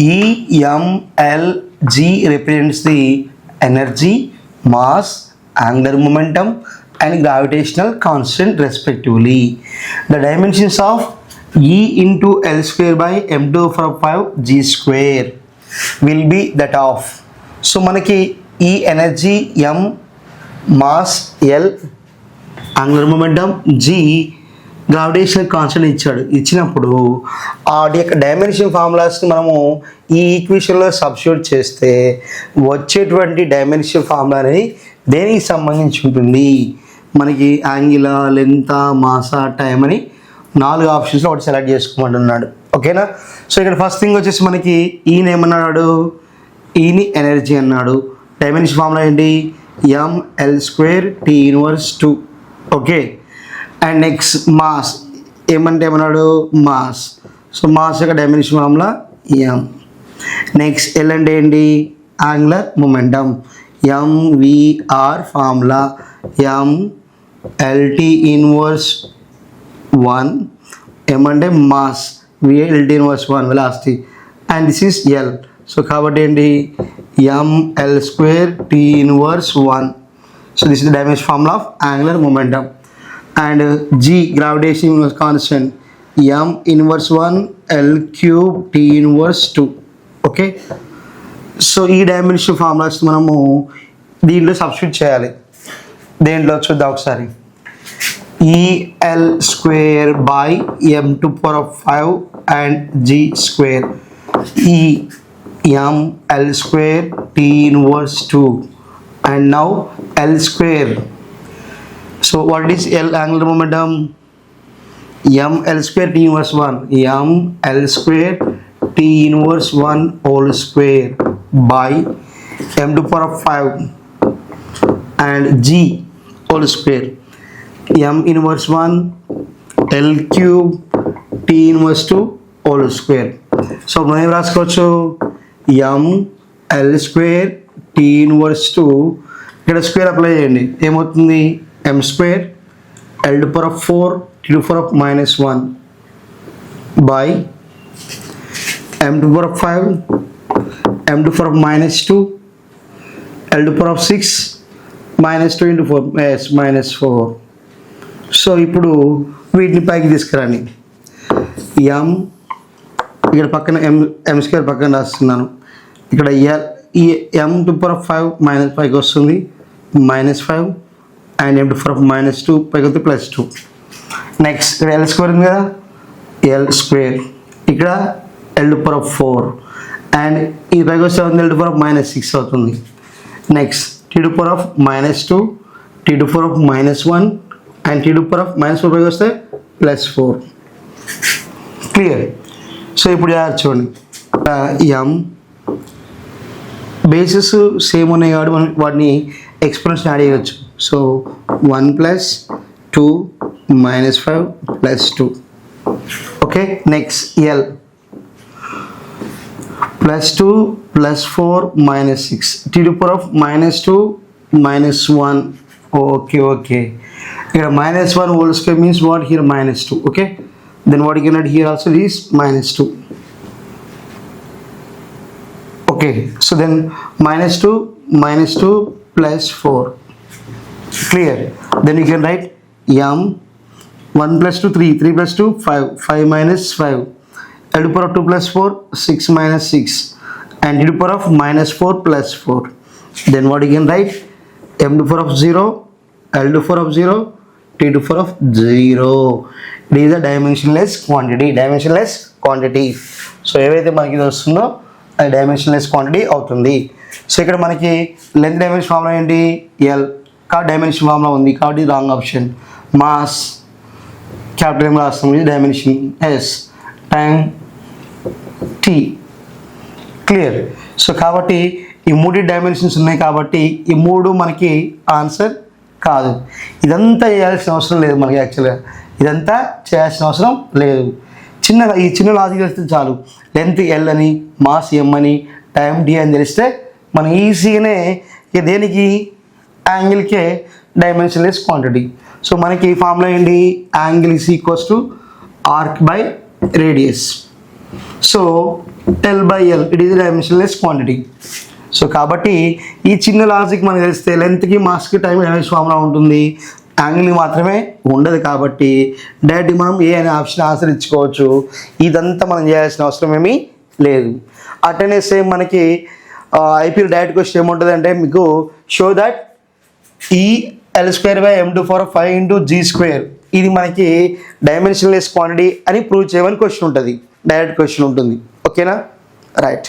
EMLG represents the energy, mass, angular momentum, and gravitational constant respectively. The dimensions of E into L square by m to the power of 5 g square will be that of. So మనకి ఈ energy M, mass L, angular momentum G, gravitational constant ఇచ్చినప్పుడు వాటి యొక్క dimension ఫార్ములాస్ని మనము ఈ ఈక్వేషన్లో substitute చేస్తే వచ్చేటువంటి dimension formula అనేది దేనికి సంబంధించి ఉంటుంది? మనకి యాంగిలా, లెంత్, మాసా, టైం అని 4 ఆప్షన్స్లో ఒకటి సెలెక్ట్ చేసుకోమంటున్నాడు. ఓకేనా? సో ఇక్కడ ఫస్ట్ థింగ్ వచ్చేసి మనకి ఈయన ఏమన్నాడు? ఈని ఎనర్జీ అన్నాడు. డైమెన్షన్ ఫార్ములా ఏంటి? ML² T inverse 2. Okay. And next mass ఏమన్నాడు? మాస్. సో మాస్ యొక్క dimension formula M. Next L అంటే ఏంటి? Angular momentum. MVR formula MLT inverse 1. M అంటే mass, VLT inverse 1 velocity, and this is L. So కాబట్టి ఏంటి? ML² T inverse 1. So this is the dimension formula of angular momentum. And G gravitation constant M inverse 1 L³ T inverse 2. Okay. So ఈ dimension formulas మనము దీంట్లో substitute చేయాలి. దేంట్లో చూద్దాం ఒకసారి. EL² by m to the power of 5 and G square. ML² T inverse 2. And now L². So what is L angular momentum? ML² T inverse 1. ML² T inverse 1 whole square by m to the power of 5 and G whole square. M inverse 1 L³ T inverse 2 whole square. So మనం ఏం రాసుకోవచ్చు? ML² T inverse 2 ఇక్కడ square apply చేయండి. ఏమవుతుంది? M² L to the power of 4 T to the power of -1 by m to the power of 5 m to the power of -2 L to the power of 6 -2 into 4 -4. So ఇప్పుడు వీటిని పైకి తీసుకురండి. M ఇక్కడ పక్కన M² పక్కన రాస్తున్నాను. ఇక్కడ ఈ m to the power of 5 -5 వస్తుంది, -5, and m to the power of -2 పైకి వస్తే +2. నెక్స్ట్ ఇక్కడ L² ఉంది కదా, L². ఇక్కడ L to the power of 4 and ఈ పైకి వస్తే L to the power of -6 అవుతుంది. Next T to the power of -2, T to the power of -1 and T to the power of -4 పైకి వస్తే +4. క్లియర్? సో ఇప్పుడు చూడండి, M bases same ఉన్నాయి కాబట్టి మనం వాటిని ఎక్స్పోనెంట్స్ యాడ్ చేయవచ్చు. So 1 + 2 -5 +2. Okay. Next L +2 +4 -6 T to the power of -2 -1. Okay. Here -1 whole square means what? Here -2. Okay. Then what you can add here also is -2. Okay. So then -2 +4. Clear? Then you can write M 1 + 2 3 3 + 2 5 5 -5 L to the power of 2 + 4 6 -6 and T to the power of -4 +4. Then what you can write? M to the power of 0 L to the power of 0 T to the power of 0. It is a dimensionless quantity. So ఏవైతే మనకి ఇది వస్తుందో అది dimensionless quantity అవుతుంది. So ఇక్కడ మనకి length dimension formula ఏంటి? L. కాబట్టి డైమెన్షన్ ఫార్ములా ఉంది కాబట్టి wrong option. Mass capital M రాస్తాం, dimension S. Time T. Clear? So కాబట్టి ఈ 3 డైమెన్షన్స్ ఉన్నాయి కాబట్టి ఈ 3 మనకి ఆన్సర్ కాదు. ఇదంతా చేయాల్సిన అవసరం లేదు మనకి. యాక్చువల్గా ఇదంతా చేయాల్సిన అవసరం లేదు. ఈ చిన్న లాజిక్ తెలిస్తే చాలు. లెంత్ L అని, మాస్ M అని, టైం D అని తెలిస్తే మనం ఈజీగానే దేనికి? యాంగిల్కే డైమెన్షన్లెస్ క్వాంటిటీ. సో మనకి ఈ ఫార్ములా ఏంటి? Angle is equals to arc by radius. So L by L it is dimensionless quantity. So కాబట్టి ఈ చిన్న లాజిక్ మనకు తెలిస్తే లెంత్కి మాస్కి టైం ఎనర్జీ ఫార్ములా ఉంటుంది, యాంగిల్కి మాత్రమే ఉండదు. కాబట్టి డైరెక్ట్గా మనం ఏ అనే ఆప్షన్ ఆన్సర్ ఇచ్చుకోవచ్చు. ఇదంతా మనం చేయాల్సిన అవసరం ఏమీ లేదు. అటనే సేమ్ మనకి ఐపీఎల్ డైరెక్ట్ క్వశ్చన్ ఏముంటుంది అంటే మీకు షో దట్ EL²/m⁴ ఇది మనకి డైమెన్షన్లెస్ క్వాంటిటీ అని ప్రూవ్ చేయమని క్వశ్చన్ ఉంటుంది, డైరెక్ట్ క్వశ్చన్ ఉంటుంది. ఓకేనా, రైట్.